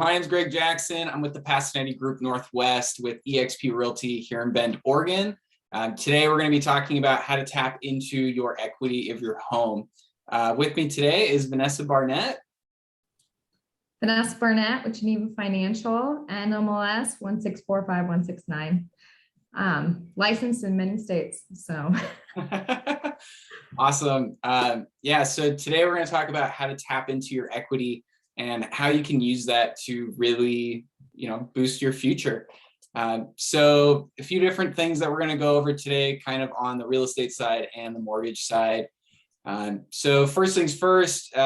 My name's Greg Jackson. I'm with the Pasadena Group Northwest with eXp Realty here in Bend, Oregon. Today, we're going to be talking about how to tap into your equity of your home. With me today is Vanessa Barnett. Vanessa Barnett with Geneva Financial, NMLS 1645169. Licensed in many states. So Awesome. Yeah, so today we're going to talk about how to tap into your equity and how you can use that to really, boost your future. So a few different things that we're going to go over today, kind of on the real estate side and the mortgage side. So first things first,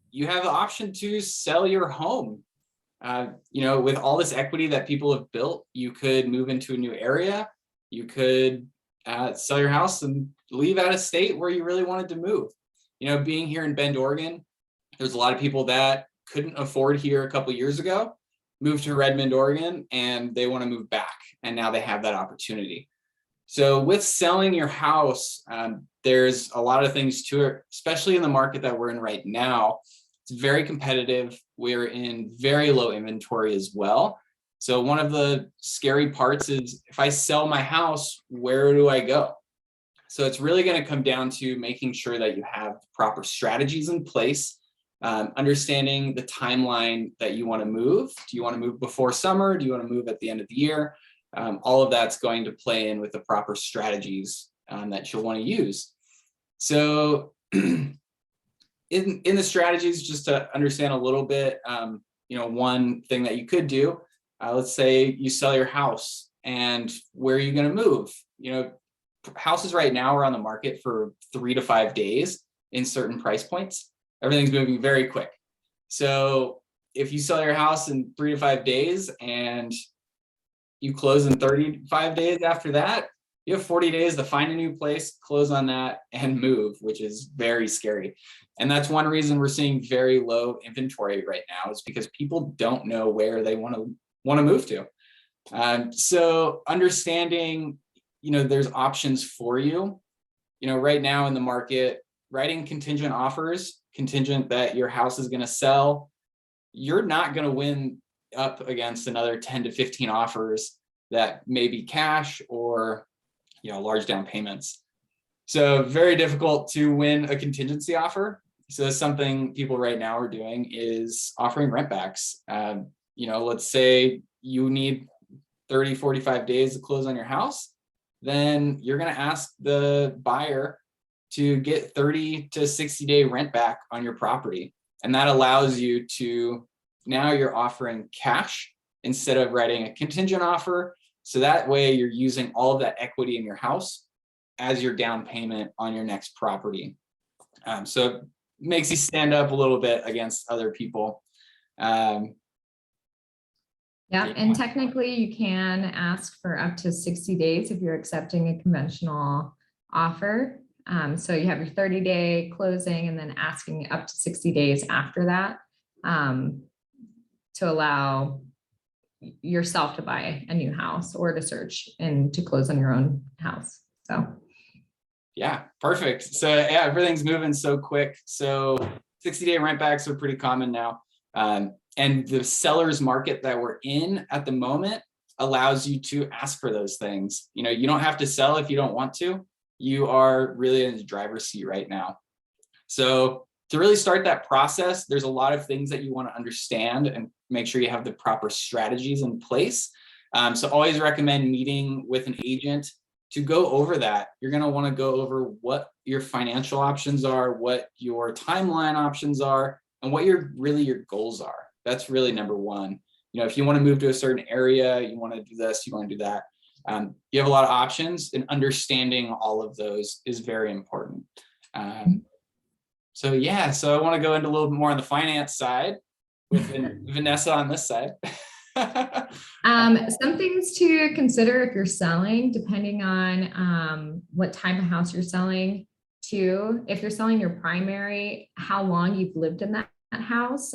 you have the option to sell your home. With all this equity that people have built, you could move into a new area. You could sell your house and leave out of state where you really wanted to move. Being here in Bend, Oregon, there's a lot of people that couldn't afford here a couple years ago, moved to Redmond, Oregon, and they want to move back. And now they have that opportunity. So with selling your house, there's a lot of things to it, especially in the market that we're in right now. It's very competitive. We're in very low inventory as well. So one of the scary parts is if I sell my house, where do I go? So it's really going to come down to making sure that you have proper strategies in place, understanding the timeline that you want to move. Do you want to move before summer? Do you want to move at the end of the year? All of that's going to play in with the proper strategies that you'll want to use. So in the strategies, just to understand a little bit, one thing that you could do, let's say you sell your house and where are you going to move? Houses right now are on the market for 3 to 5 days in certain price points. Everything's moving very quick. So if you sell your house in 3 to 5 days and you close in 35 days after that, you have 40 days to find a new place, close on that, and move, which is very scary. And that's one reason we're seeing very low inventory right now, is because people don't know where they want to move to. So understanding, there's options for you. Right now in the market, writing contingent offers, contingent that your house is going to sell, you're not going to win up against another 10 to 15 offers that may be cash or large down payments. So very difficult to win a contingency offer. So something people right now are doing is offering rent backs. Let's say you need 30, 45 days to close on your house, then you're going to ask the buyer to get 30 to 60 day rent back on your property. And that allows you to, now you're offering cash instead of writing a contingent offer. So that way you're using all of that equity in your house as your down payment on your next property. So it makes you stand up a little bit against other people. Yeah, and technically you can ask for up to 60 days if you're accepting a conventional offer. So you have your 30-day closing and then asking up to 60 days after that to allow yourself to buy a new house or to search and to close on your own house. So yeah, perfect. So yeah, everything's moving so quick. So 60-day rent backs are pretty common now. And the seller's market that we're in at the moment allows you to ask for those things. You don't have to sell if you don't want to. You are really in the driver's seat right now. So to really start that process, there's a lot of things that you want to understand and make sure you have the proper strategies in place. So always recommend meeting with an agent to go over that. You're going to want to go over what your financial options are, what your timeline options are, and what your goals are. That's really number one. If you want to move to a certain area, you want to do this, you want to do that. You have a lot of options, and understanding all of those is very important. So I want to go into a little bit more on the finance side with Vanessa on this side. Some things to consider if you're selling, depending on what type of house you're selling to. If you're selling your primary, how long you've lived in that house,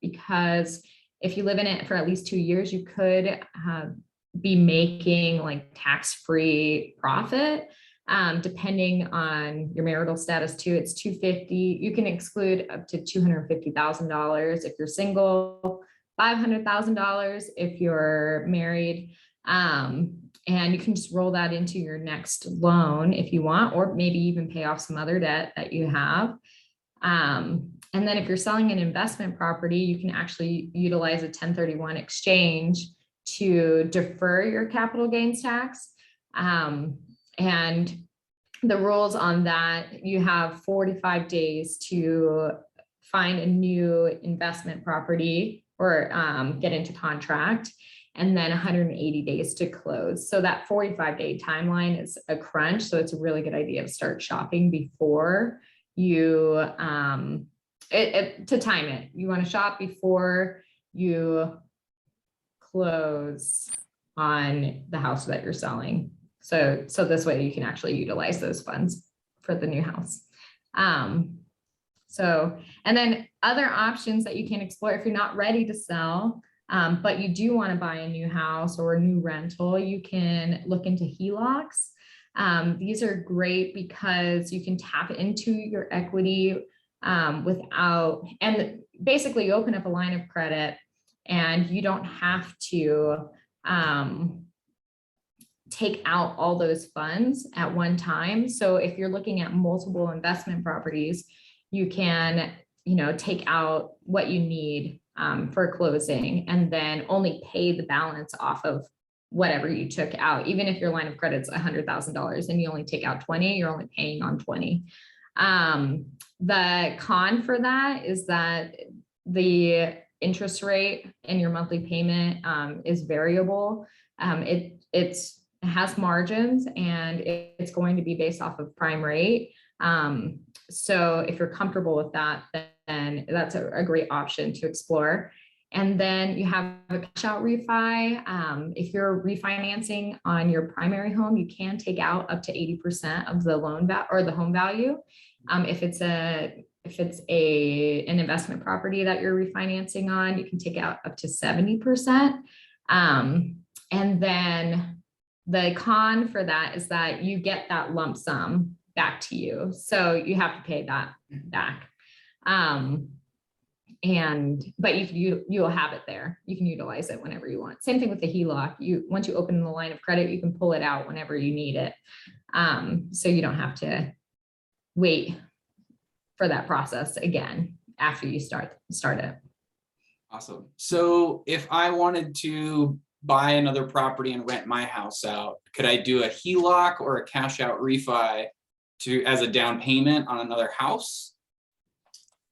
because if you live in it for at least 2 years, you could be making like tax-free profit. Depending on your marital status too, it's $250. You can exclude up to $250,000 if you're single. $500,000 if you're married. And you can just roll that into your next loan if you want, or maybe even pay off some other debt that you have. And then if you're selling an investment property, you can actually utilize a 1031 exchange to defer your capital gains tax. And the rules on that, you have 45 days to find a new investment property or get into contract, and then 180 days to close. So that 45-day timeline is a crunch. So it's a really good idea to start shopping before you, to time it. You want to shop before you close on the house that you're selling. So this way you can actually utilize those funds for the new house. And then other options that you can explore if you're not ready to sell, but you do want to buy a new house or a new rental, you can look into HELOCs. These are great because you can tap into your equity and basically you open up a line of credit and you don't have to take out all those funds at one time. So if you're looking at multiple investment properties, you can, take out what you need for closing and then only pay the balance off of whatever you took out. Even if your line of credit's $100,000 and you only take out 20, you're only paying on 20. The con for that is that the interest rate in your monthly payment is variable. It has margins and it's going to be based off of prime rate. So if you're comfortable with that, then that's a great option to explore. And then you have a cash out refi. If you're refinancing on your primary home, you can take out up to 80% of the loan value or the home value. If it's an investment property that you're refinancing on, you can take out up to 70%. And then the con for that is that you get that lump sum back to you. So you have to pay that back. But you'll have it there. You can utilize it whenever you want. Same thing with the HELOC. Once you open the line of credit, you can pull it out whenever you need it. So you don't have to wait for that process again after you start it. Awesome. So if I wanted to buy another property and rent my house out, could I do a HELOC or a cash out refi as a down payment on another house?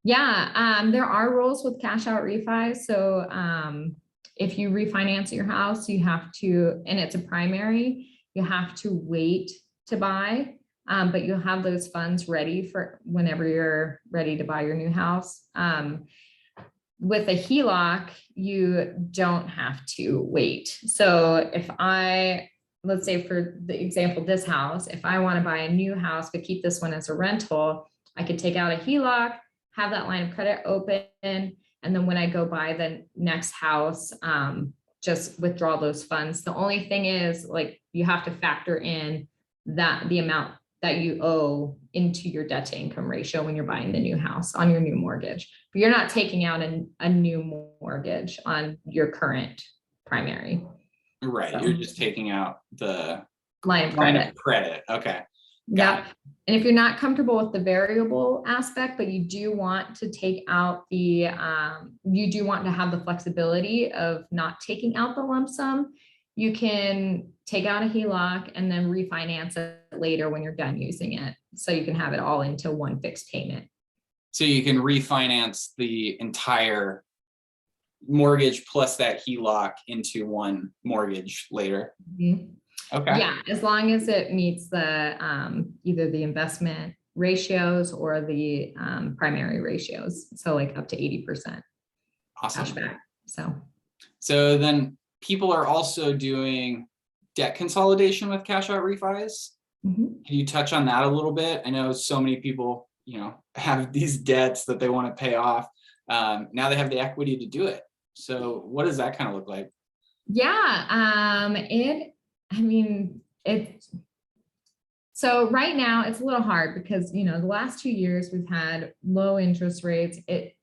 Yeah, there are rules with cash out refi. So if you refinance your house, you have to, and it's a primary, you have to wait to buy, but you'll have those funds ready for whenever you're ready to buy your new house. With a HELOC, you don't have to wait. So let's say for the example, this house, if I want to buy a new house, but keep this one as a rental, I could take out a HELOC, have that line of credit open. And then when I go buy the next house, just withdraw those funds. The only thing is you have to factor in the amount that you owe into your debt to income ratio when you're buying the new house on your new mortgage, but you're not taking out a new mortgage on your current primary. Right. So you're just taking out the line of credit. Okay. Yep. And if you're not comfortable with the variable aspect, but you do want to take out you do want to have the flexibility of not taking out the lump sum, you can take out a HELOC and then refinance it later when you're done using it. So you can have it all into one fixed payment. So you can refinance the entire mortgage plus that HELOC into one mortgage later. Mm-hmm. Okay. Yeah, as long as it meets the either the investment ratios or the primary ratios. So up to 80%. Awesome. Cashback. So then people are also doing debt consolidation with cash out refis. Mm-hmm. Can you touch on that a little bit? I know so many people, have these debts that they want to pay off. Now they have the equity to do it. So what does that kind of look like? Yeah, so right now it's a little hard because, the last 2 years we've had low interest rates. It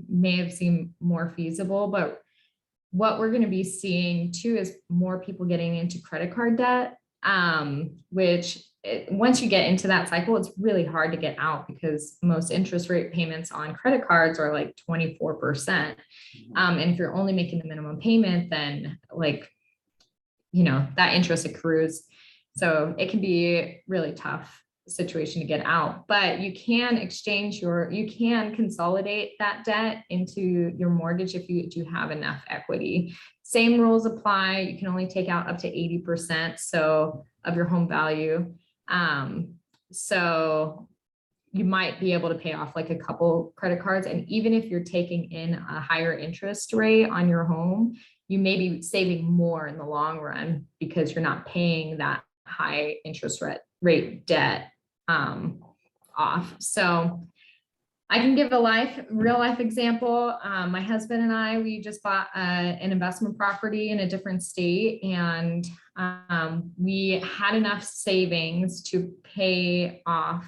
may have seemed more feasible, but what we're going to be seeing too is more people getting into credit card debt, which once you get into that cycle, it's really hard to get out because most interest rate payments on credit cards are like 24%. And if you're only making the minimum payment, then like, that interest accrues. So it can be really tough situation to get out, but you can you can consolidate that debt into your mortgage if you do have enough equity. Same rules apply. You can only take out up to 80% of your home value. So you might be able to pay off like a couple credit cards. And even if you're taking in a higher interest rate on your home, you may be saving more in the long run because you're not paying that high interest rate debt off. So I can give a real life example. My husband and I, we just bought an investment property in a different state, and we had enough savings to pay off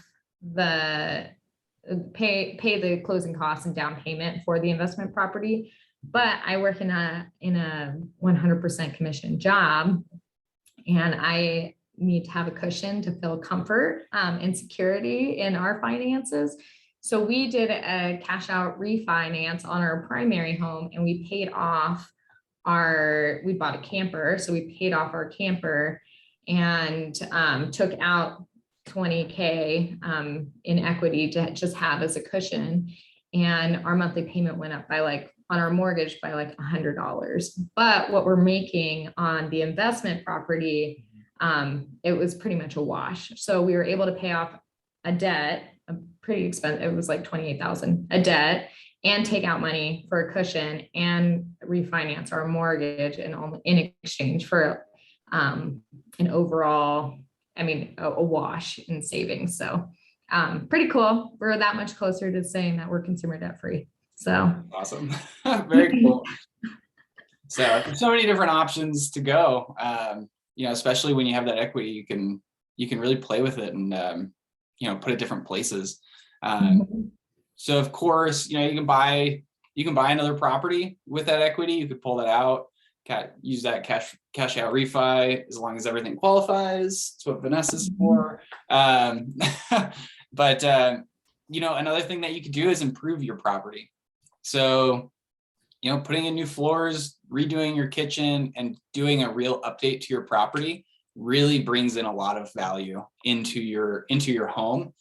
pay the closing costs and down payment for the investment property. But I work in a 100% commission job, and I need to have a cushion to feel comfort and security in our finances. So we did a cash out refinance on our primary home, and we paid off we bought a camper. So we paid off our camper and took out $20K in equity to just have as a cushion. And our monthly payment went up on our mortgage by like $100. But what we're making on the investment property, it was pretty much a wash. So we were able to pay off a debt, a pretty expensive, it was like $28,000 a debt, and take out money for a cushion and refinance our mortgage in exchange for an overall, a wash in savings. So pretty cool. We're that much closer to saying that we're consumer debt free. So awesome. Very cool. So there's so many different options to go. Especially when you have that equity, you can really play with it and put it different places. So of course, you can buy another property with that equity. You could pull that out, use that cash out refi as long as everything qualifies. That's what Vanessa's for. But another thing that you could do is improve your property. So, putting in new floors, redoing your kitchen, and doing a real update to your property really brings in a lot of value into your home.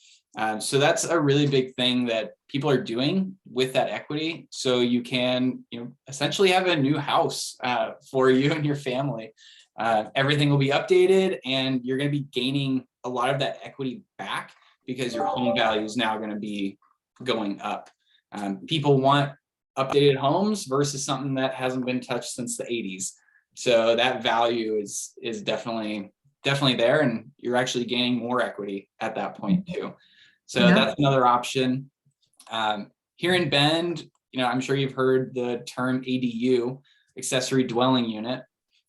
So that's a really big thing that people are doing with that equity. So you can, essentially have a new house for you and your family. Everything will be updated, and you're going to be gaining a lot of that equity back because your home value is now going to be going up. People want updated homes versus something that hasn't been touched since the 80s. So that value is definitely there, and you're actually gaining more equity at that point too. So that's another option. Here in Bend, I'm sure you've heard the term ADU, Accessory Dwelling Unit.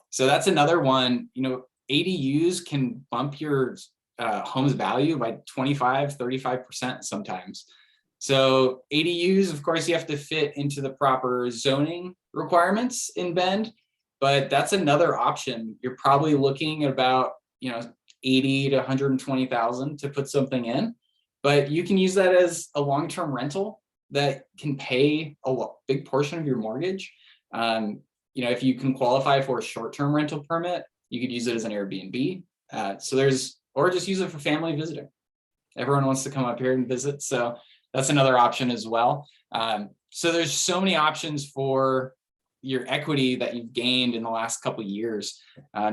So that's another one. ADUs can bump your home's value by 25, 35% sometimes. So ADUs, of course, you have to fit into the proper zoning requirements in Bend, but that's another option. You're probably looking at about, 80 to 120,000 to put something in, but you can use that as a long-term rental that can pay a big portion of your mortgage. If you can qualify for a short-term rental permit, you could use it as an Airbnb. Or just use it for family visiting. Everyone wants to come up here and visit. So that's another option as well. So there's so many options for your equity that you've gained in the last couple of years.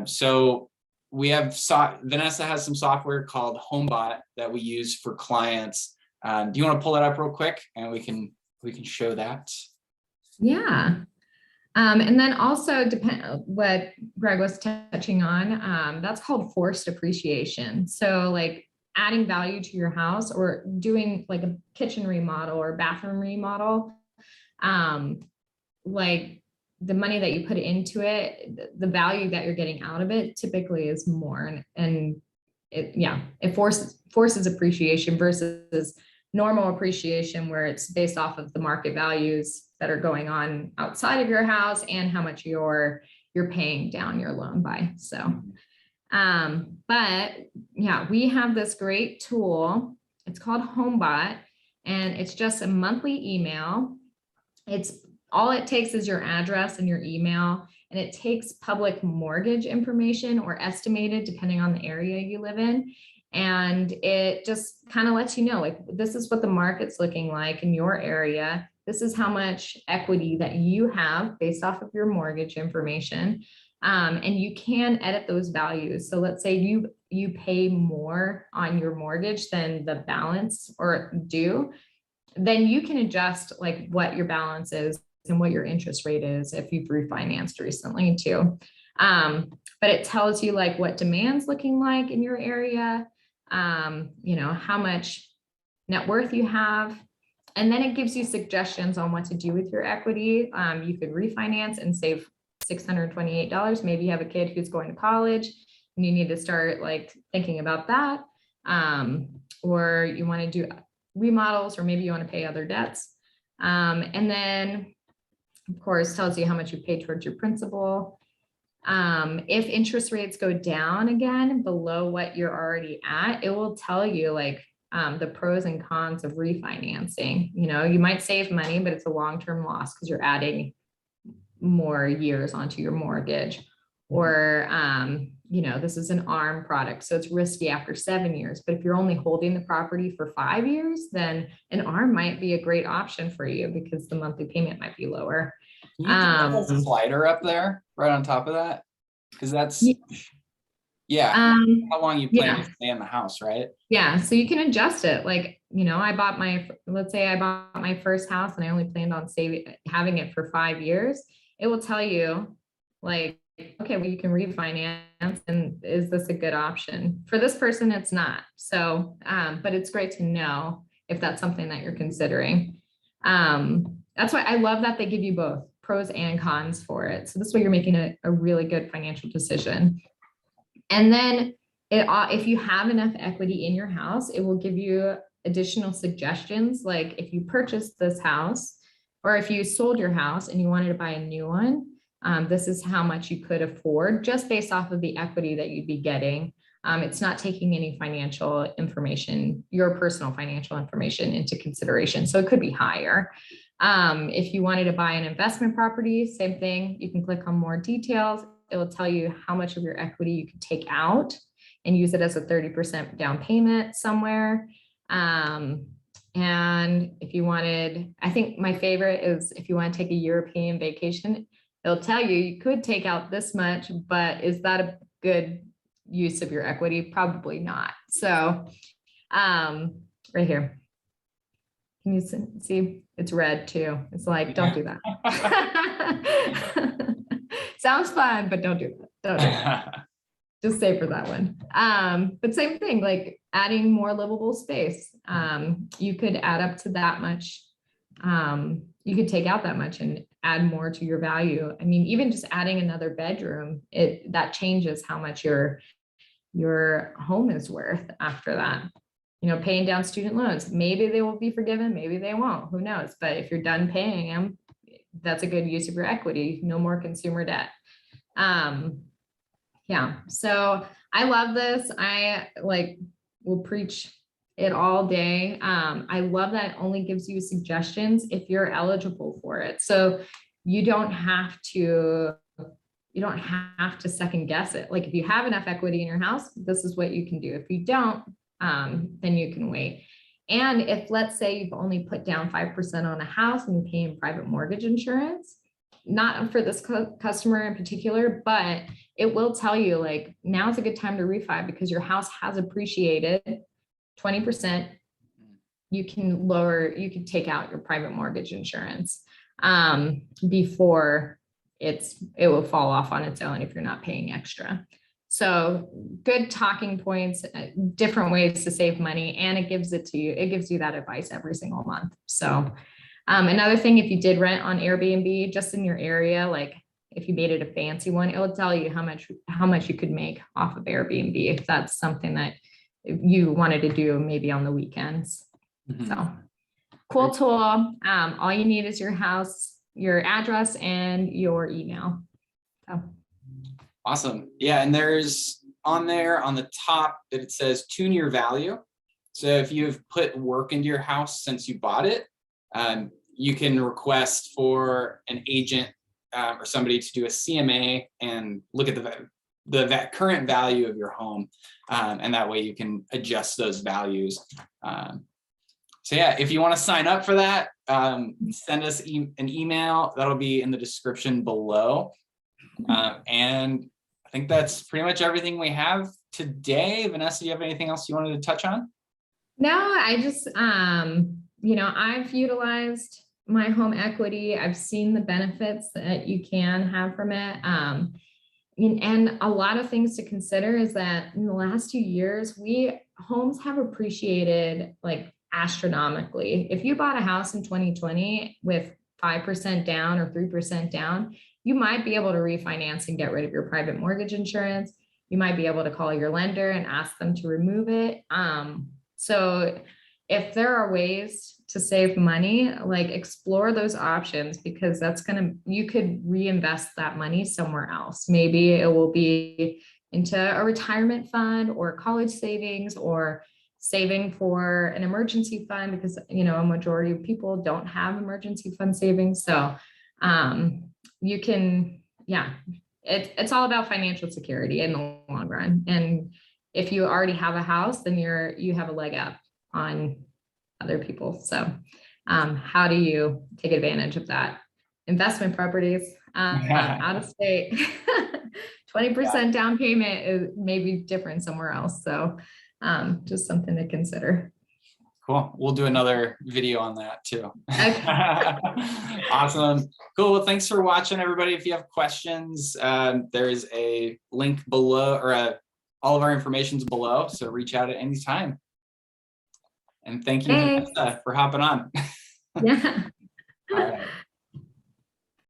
So we have Vanessa has some software called HomeBot that we use for clients. Do you want to pull that up real quick, and we can show that? Yeah. And then also what Greg was touching on, that's called forced appreciation. So like adding value to your house or doing like a kitchen remodel or bathroom remodel, like the money that you put into it, the value that you're getting out of it typically is more, and it forces appreciation versus normal appreciation where it's based off of the market values that are going on outside of your house and how much you're paying down your loan by. So, but yeah, we have this great tool. It's called HomeBot, and it's just a monthly email. It's all it takes is your address and your email, and it takes public mortgage information or estimated depending on the area you live in. And it just kind of lets you know, like, this is what the market's looking like in your area. This is how much equity that you have based off of your mortgage information. And you can edit those values. So let's say you pay more on your mortgage than the balance or due, then you can adjust like what your balance is and what your interest rate is if you've refinanced recently too. But it tells you like what demand's looking like in your area, how much net worth you have. And then it gives you suggestions on what to do with your equity. You could refinance and save $628. Maybe you have a kid who's going to college and you need to start like thinking about that. Or you want to do remodels, or maybe you want to pay other debts. And then of course tells you how much you pay towards your principal. If interest rates go down again below what you're already at, it will tell you like the pros and cons of refinancing. You might save money, but it's a long-term loss because you're adding more years onto your mortgage. Or, this is an ARM product, so it's risky after 7 years. But if you're only holding the property for 5 years, then an ARM might be a great option for you because the monthly payment might be lower. Can you put a slider up there right on top of that? Because that's, how long you plan to stay in the house, right? Yeah, so you can adjust it. Like, let's say I bought my first house and I only planned on having it for 5 years. It will tell you like, okay, well, you can refinance, and is this a good option? For this person, it's not. So, but it's great to know if that's something that you're considering. That's why I love that they give you both pros and cons for it. So this way you're making a really good financial decision. And then if you have enough equity in your house, it will give you additional suggestions. Like if you purchased this house, or if you sold your house and you wanted to buy a new one, this is how much you could afford just based off of the equity that you'd be getting. It's not taking any financial information, your personal financial information, into consideration. So it could be higher. If you wanted to buy an investment property, same thing. You can click on more details. It will tell you how much of your equity you could take out and use it as a 30% down payment somewhere. And if you wanted, I think my favorite is if you want to take a European vacation, it'll tell you you could take out this much, but is that a good use of your equity? Probably not. So right here, can you see? It's red too. It's like, don't do that. Sounds fun, but don't do that. Don't do that. Just say for that one. But same thing, like adding more livable space. You could add up to that much. You could take out that much and add more to your value. I mean, even just adding another bedroom, that changes how much your home is worth after that. Paying down student loans, maybe they will be forgiven, maybe they won't, who knows? But if you're done paying them, that's a good use of your equity. No more consumer debt. Yeah, so I love this. I will preach it all day. I love that it only gives you suggestions if you're eligible for it. So you don't have to second guess it. Like if you have enough equity in your house, this is what you can do. If you don't, then you can wait. And if, let's say, you've only put down 5% on a house and you're paying private mortgage insurance, not for this customer in particular, but it will tell you like, now's a good time to refi because your house has appreciated 20%. You can take out your private mortgage insurance before it will fall off on its own if you're not paying extra. So good talking points, different ways to save money, and it gives you that advice every single month. So another thing, if you did rent on Airbnb just in your area, like if you made it a fancy one, it will tell you how much you could make off of Airbnb if that's something that you wanted to do maybe on the weekends. Mhm. So cool tool. All you need is your house, your address, and your email. So Awesome. Yeah, and there's on there on the top that it says tune your value. So if you've put work into your house since you bought it, you can request for an agent or somebody to do a CMA and look at the current value of your home, and that way you can adjust those values. So yeah, if you want to sign up for that, send us an email. That'll be in the description below. And I think that's pretty much everything we have today. Vanessa, do you have anything else you wanted to touch on? no, I just, I've utilized my home equity. I've seen the benefits that you can have from it. And a lot of things to consider is that in the last 2 years, homes have appreciated like astronomically. If you bought a house in 2020 with 5% down or 3% down, you might be able to refinance and get rid of your private mortgage insurance. You might be able to call your lender and ask them to remove it. So if there are ways to save money, like explore those options, because you could reinvest that money somewhere else. Maybe it will be into a retirement fund or college savings, or saving for an emergency fund, because, a majority of people don't have emergency fund savings. So you can, it's all about financial security in the long run. And if you already have a house, then you have a leg up on other people. So how do you take advantage of that? Investment properties, out of state, 20% down payment is maybe different somewhere else. So just something to consider. Cool. We'll do another video on that too. Okay. Awesome. Cool. Well, thanks for watching, everybody. If you have questions, there's a link below, or all of our information's below. So reach out at any time. And thank you, Thanks. Vanessa, for hopping on. Yeah. All right.